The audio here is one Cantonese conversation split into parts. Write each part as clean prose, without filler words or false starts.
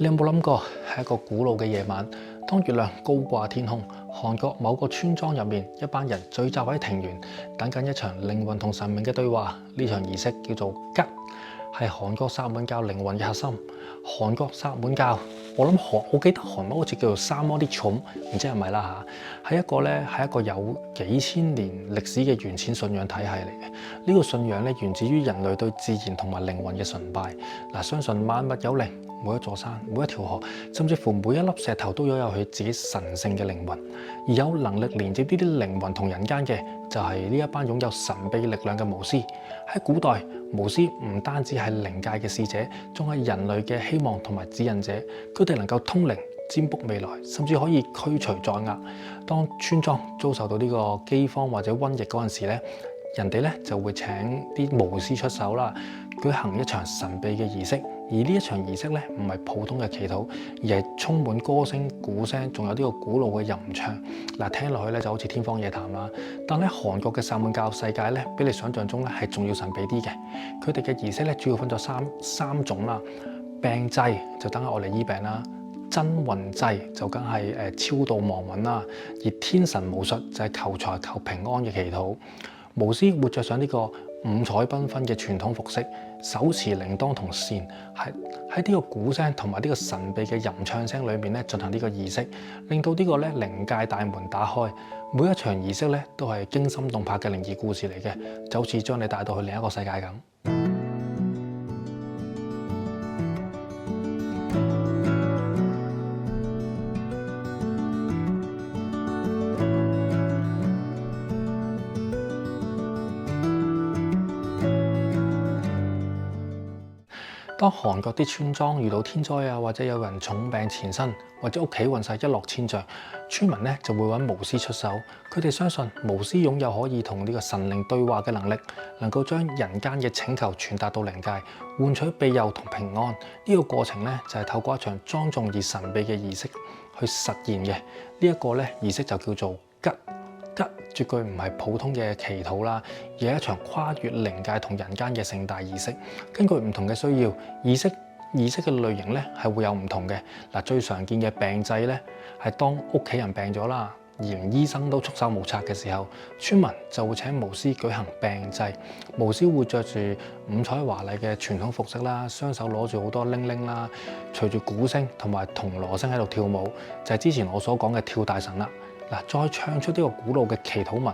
你有冇諗過係一個古老嘅夜晚，當月亮高掛天空，韓國某個村莊入面，一班人聚集喺庭園，等緊一場靈魂同神明嘅對話。呢場儀式叫做吉，係韓國薩滿教靈魂嘅核心。韓國薩滿教，我記得韓文好似叫做三摩啲寵，唔知係咪啦嚇，係一個有幾千年歷史嘅原始信仰體系嚟嘅。呢個信仰咧源自於人類對自然同埋靈魂嘅崇拜。相信萬物有靈，每一座山、每一條河，甚至乎每一粒石頭都擁有佢自己神聖嘅靈魂。而有能力連接呢啲靈魂同人間嘅，就係呢一班擁有神秘力量嘅巫師。喺古代，巫師唔單止係靈界嘅使者，仲係人類嘅希望同埋指引者。佢哋能夠通靈、占卜未來，甚至可以驅除災厄。當村莊遭受到呢個饑荒或者瘟疫嗰陣時咧，人哋咧就會請啲巫師出手啦，舉行一場神秘嘅儀式。而呢一場儀式咧，唔係普通嘅祈禱，而係充滿歌聲、鼓聲，仲有呢個古老嘅吟唱。聽落去咧就好似天方夜譚啦。但喺韓國嘅薩滿教世界咧，比你想象中咧係仲要神秘啲嘅。佢哋嘅儀式咧主要分咗三種啦。病祭就等係我嚟醫病啦，真運祭就梗係超度亡魂啦，而天神巫術就係求財求平安嘅祈禱。巫師會着上呢個五彩繽紛嘅傳統服飾，手持鈴鐺同扇，喺呢個鼓聲同埋呢個神秘嘅吟唱聲裏面咧進行呢個儀式，令到呢個咧靈界大門打開。每一場儀式咧都係驚心動魄嘅靈異故事嚟嘅，就好似將你帶到去另一個世界咁。當韓國啲村莊遇到天災啊，或者有人重病纏身，或者屋企運勢一落千丈，村民咧就會揾巫師出手。佢哋相信巫師擁有可以同呢個神靈對話嘅能力，能夠將人間嘅請求傳達到靈界，換取庇佑同平安。呢個過程咧就係透過一場莊重而神秘嘅儀式去實現嘅。呢一個咧儀式就叫做吉。吉絕對唔係普通嘅祈禱啦，而係一場跨越靈界同人間嘅盛大儀式。根據唔同嘅需要，儀式嘅類型咧係會有唔同嘅。最常見嘅病祭咧係當屋企人病咗啦，而連醫生都束手無策嘅時候，村民就會請巫師舉行病祭。巫師會着住五彩華麗嘅傳統服飾啦，雙手攞住好多鈴鈴啦，隨住鼓聲同埋銅鑼聲喺度跳舞，就係之前我所講嘅跳大神啦。再唱出呢個古老嘅祈禱文。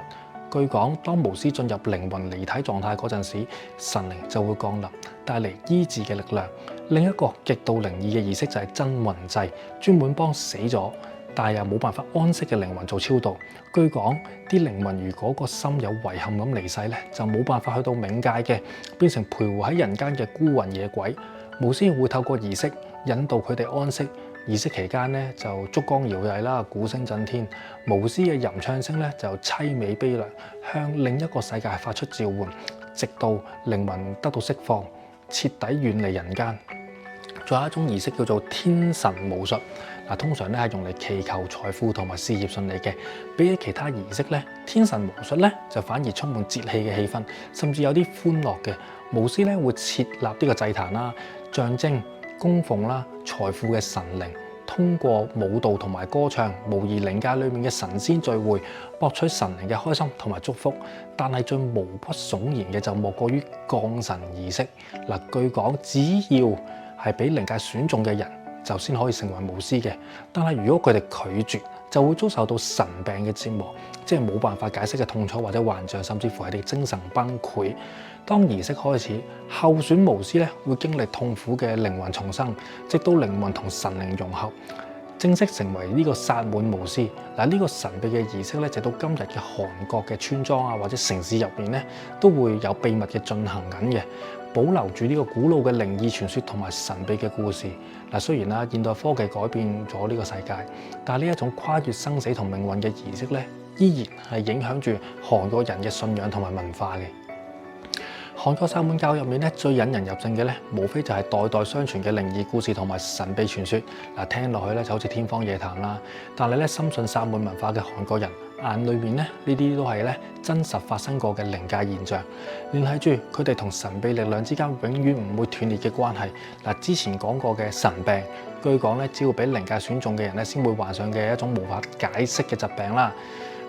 據講，當巫師進入靈魂離體狀態嗰陣時，神靈就會降臨，帶嚟醫治嘅力量。另一個極度靈異嘅儀式就係真魂祭，專門幫死咗但係又冇辦法安息嘅靈魂做超度。據講，啲靈魂如果個心有遺憾咁離世咧，就冇辦法去到冥界嘅，變成徘徊喺人間嘅孤魂野鬼。巫師會透過儀式引導佢哋安息。儀式期間咧就燭光搖曳啦，鼓聲震天，巫師嘅吟唱聲咧就淒美悲涼，向另一個世界發出召喚，直到靈魂得到釋放，徹底遠離人間。仲有一種儀式叫做天神巫術，通常咧係用嚟祈求財富同埋事業順利嘅。比起其他儀式咧，天神巫術咧就反而充滿節氣嘅氣氛，甚至有啲歡樂嘅。巫師咧會設立呢個祭壇啦，象徵供奉啦財富嘅神靈，通過舞蹈同埋歌唱，模擬靈界裏面嘅神仙聚會，博取神靈嘅開心同埋祝福。但係最毛骨悚然嘅就莫過於降神儀式。據講，只要係俾靈界選中嘅人，就先可以成為巫師嘅。但係如果佢哋拒絕，就會遭受到神病嘅折磨，即係冇辦法解釋嘅痛楚或者幻象，甚至乎係哋精神崩潰。當儀式開始，候選巫師咧會經歷痛苦嘅靈魂重生，直到靈魂同神靈融合，正式成為呢個薩滿巫師。呢個神秘嘅儀式咧，直到今日嘅韓國嘅村莊啊或者城市入邊咧，都會有秘密嘅進行緊嘅，保留住呢個古老嘅靈異傳說同埋神秘嘅故事。雖然現代科技改變咗呢個世界，但係呢一種跨越生死同命運嘅儀式咧，依然係影響住韓國人嘅信仰同埋文化嘅。韓國薩滿教入面咧，最引人入勝嘅咧，無非就係代代相傳嘅靈異故事同埋神秘傳說。聽落去咧就好似天方夜譚啦。但係咧，深信薩滿文化嘅韓國人眼裏面咧，呢啲都係咧真實發生過嘅靈界現象。聯繫住佢哋同神秘力量之間永遠唔會斷裂嘅關係。嗱，之前講過嘅神病，據講咧只要俾靈界選中嘅人咧，先會患上嘅一種無法解釋嘅疾病啦。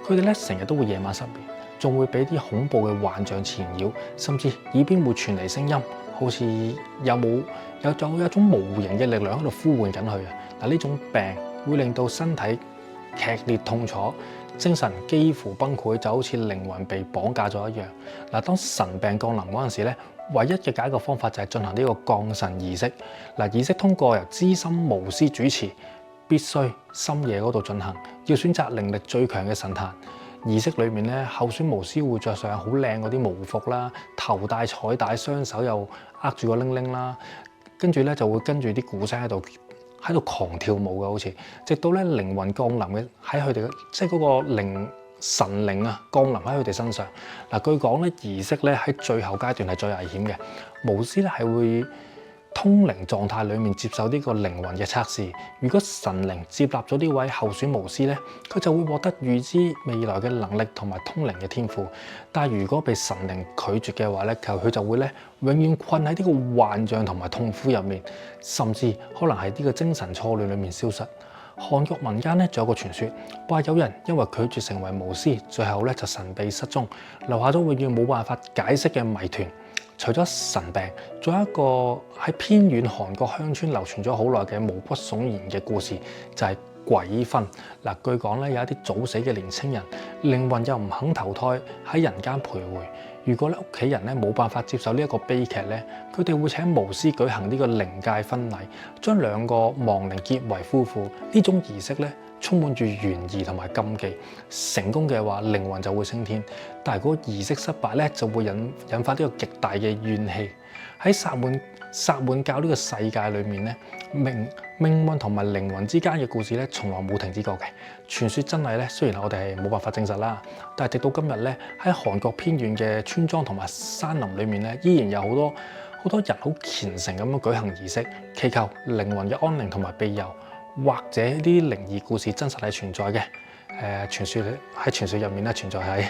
佢哋咧成日都會夜晚失眠，仲會俾啲恐怖嘅幻象纏繞，甚至耳邊會傳嚟聲音，好似有一種無形嘅力量喺度呼喚緊佢啊！嗱，呢種病會令到身體劇烈痛楚，精神幾乎崩潰，就好似靈魂被綁架咗一樣。嗱，當神病降臨嗰陣時咧，唯一嘅解決方法就係進行呢個降神儀式。嗱，儀式通過由資深巫師主持，必須深夜嗰度進行，要選擇靈力最強嘅神壇。儀式裏面咧，候選巫師會着上好靚嗰啲巫服啦，頭戴彩帶，雙手又握住個鈴鈴啦，跟住咧就會跟住啲鼓聲喺度狂跳舞嘅，好似直到咧靈魂降臨嘅喺佢哋嘅，即係嗰個神靈啊降臨喺佢哋身上。嗱，據講咧儀式咧喺最後階段係最危險嘅，巫師咧係會通靈狀態裡面接受呢個靈魂嘅測試。如果神靈接納咗呢位候選巫師咧，佢就會獲得預知未來嘅能力同埋通靈嘅天賦。但係如果被神靈拒絕嘅話咧，佢就會咧永遠困喺呢個幻象同埋痛苦入面，甚至可能喺呢個精神錯亂裡面消失。韓國民間咧仲有個傳說，話有人因為拒絕成為巫師，最後咧就神秘失蹤，留下咗永遠冇辦法解釋嘅謎團。除咗神病，仲有一個喺偏遠韓國鄉村流傳咗好耐嘅毛骨悚然嘅故事，就係鬼婚。嗱，據講咧有一啲早死嘅年青人，靈魂又唔肯投胎喺人間徘徊。如果咧屋企人咧冇辦法接受呢一個悲劇咧，佢哋會請巫師舉行呢個靈界婚禮，將兩個亡靈結為夫婦。呢種儀式咧充滿住懸疑同埋禁忌，成功嘅話靈魂就會升天，但係如果儀式失敗咧，就會引發呢個極大嘅怨氣。喺薩滿教呢個世界裏面咧，命運同埋靈魂之間嘅故事咧，從來冇停止過嘅。傳說真偽咧，雖然我哋係冇辦法證實啦，但係直到今日咧，喺韓國偏遠嘅村莊同埋山林裏面咧，依然有好多人好虔誠咁樣舉行儀式，祈求靈魂嘅安寧同埋庇佑。或者呢啲靈異故事真實係存在嘅，傳說入面咧存在喺。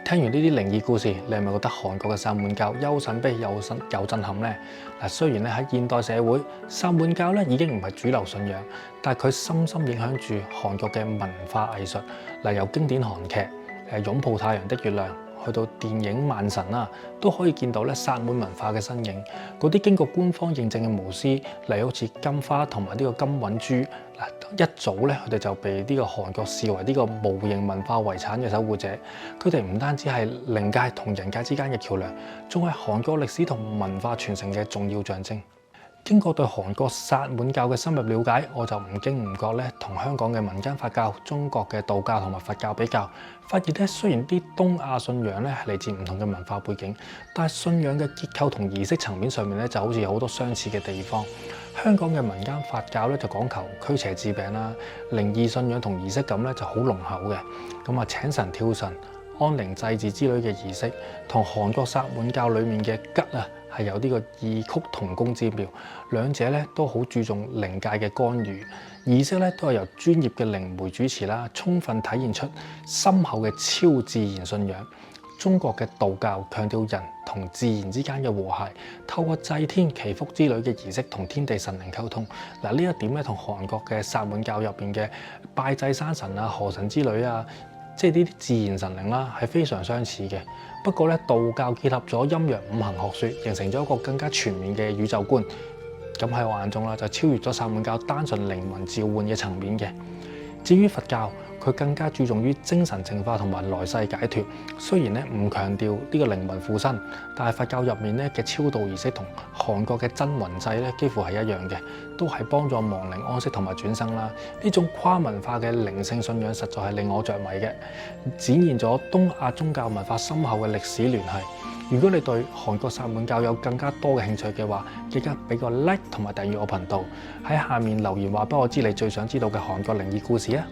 聽完呢啲靈異故事，你係咪覺得韓國嘅薩滿教又神秘又震撼呢？嗱，雖然咧喺現代社會，薩滿教咧已經唔係主流信仰，但係佢深深影響住韓國嘅文化藝術。嗱，由經典韓劇擁抱太陽的月亮，去到電影《萬神》啦，都可以見到咧薩滿文化嘅身影。嗰啲經過官方認證嘅巫師，例如好似金花同埋呢個金允珠，一早咧佢哋就被呢個韓國視為呢個無形文化遺產嘅守護者。佢哋唔單止係靈界同人界之間嘅橋梁，仲係韓國歷史同文化傳承嘅重要象徵。經過對韓國薩滿教嘅深入了解，我就唔經唔覺咧，同香港嘅民間佛教、中國嘅道教同埋佛教比較，發現咧雖然啲東亞信仰咧係嚟自唔同嘅文化背景，但係信仰嘅結構同儀式層面上面咧就好似有好多相似嘅地方。香港嘅民間佛教咧就講求驅邪治病啦，靈異信仰同儀式感咧就好濃厚嘅。咁啊請神跳神、安靈祭祀之類嘅儀式，同韓國薩滿教裡面嘅吉啊，係有呢個異曲同工之妙，兩者咧都好注重靈界嘅干預，儀式咧都係由專業嘅靈媒主持啦，充分體現出深厚嘅超自然信仰。中國嘅道教強調人同自然之間嘅和諧，透過祭天祈福之類嘅儀式同天地神靈溝通。嗱，呢一點咧同韓國嘅薩滿教入邊嘅拜祭山神啊、河神之類啊，即係呢啲自然神靈啦，係非常相似嘅。不過咧，道教結合咗陰陽五行學說，形成咗一個更加全面嘅宇宙觀。咁喺我眼中啦，就超越咗薩滿教單純靈魂召喚嘅層面嘅。至於佛教，佢更加注重於精神淨化同埋來世解脫。雖然咧唔強調呢個靈魂附身，但係佛教入面咧嘅超度儀式同韓國嘅真魂祭咧幾乎係一樣嘅，都係幫助亡靈安息同埋轉生啦。呢種跨文化嘅靈性信仰實在係令我着迷嘅，展現咗東亞宗教文化深厚嘅歷史聯繫。如果你對韓國薩滿教有更加多嘅興趣嘅話，記得俾個 like 同埋訂閱我頻道，喺下面留言話俾我知你最想知道嘅韓國靈異故事啊！